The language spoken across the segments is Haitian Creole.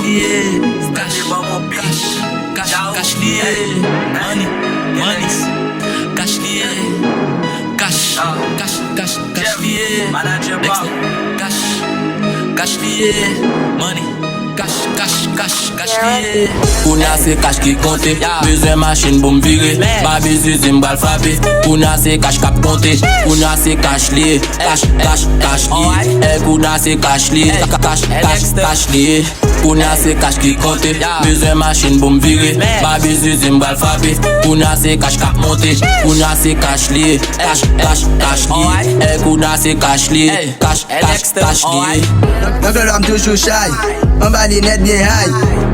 lié, cash lié, money, cash lié, cash lié, cash lié, money. Cash lié. Kounya se cash ki konte, bezwen machine pou m'vire. Ba bezuzi m'bral frappe, kounya se cash kap konte. Kounya se cash lié, cash lié. Kounya se cash lié, cash lié. Kounya se cash ki konte, bezwen machine pou m'vire. Ba bezuzi m'bral frappe, kounya se cash kap monte. Kounya se cash lié, cash lié. Kounya se cash lié, cash lié. Mon club I'm toujours shy, mon body net bien high.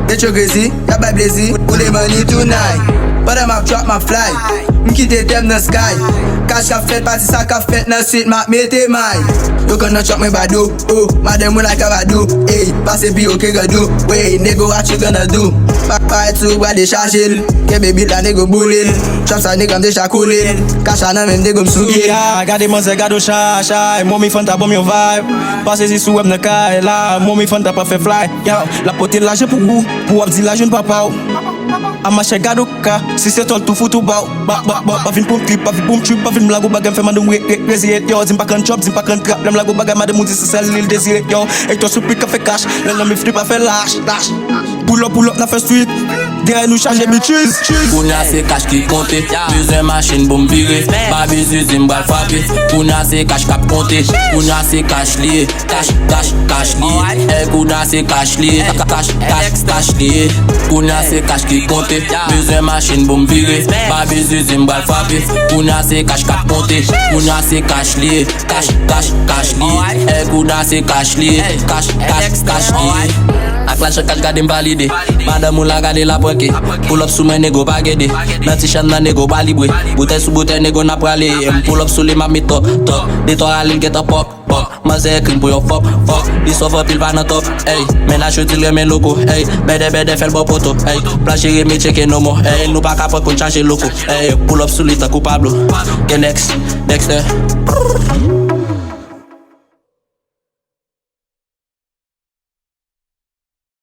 Get you crazy, y'a pas blazy, ou les money tonight. But I'm up drop my fly, m'quitte them the sky. Cash ka fet, party sa ka fet, na street map mete mai. You gonna chop me badu, oh, madam we like a badu. Hey, pass it be okay go do, wait, nigga what you gonna do? Back to where they charging, get baby la nigga bullying. Chops a nigga they shakulin, cash a même nigga m'sugi. Yeah, gade man se gado shy, mommy fanta bom your vibe. Passe si sou web na kai, la mommy fanta pa fe fly. Yeah, la pote la je pour abdi la jeune papa. Amache gado ka, si c'est tout fou tout bau. Ba vin poum clip, ba vin poum trip, ba vin blago bagam fe madam crazy yo. Zimpa kan chop, zimpa kan trap, dem lago bagam madam mouti se sel l'il désiré yo. Et toi sous pique fait cash, là me flip a fait lâche. Pull up na fait street. Derrière nous charger bitches. Kounya se cash ki konte, bezwen machine pou m'vire. Ba bezuzi m'bral frappe, kounya se cash kap konte. Kounya se cash lié, cash lié. Kounya se cash lié, cash lié. Kounya se cash ki konte, bezwen machine pou m'vire. Ba bezuzi m'bral frappe, kounya se cash kap konte. Kounya se cash lié, cash lié. Kounya se cash lié, cash lié. A flash cash gade m'valide, madame ou la gade la poke. Pull up sou men nego pa gede, nan t-shirt nan nego pa libre. Bouteille sou bouteille nego na prale. Pull up sou li mami top. Di to alil get a pop. Maze clean pou yo fuck. Di sofa pil pa nan top. Hey, men a chotil remen loko. Hey, bede fel bo poto. Hey, planche reme cheke no mo. Hey, nou pa kapot kon change loko. Hey, pull up sou li takou Pablo. Get next, Dexter.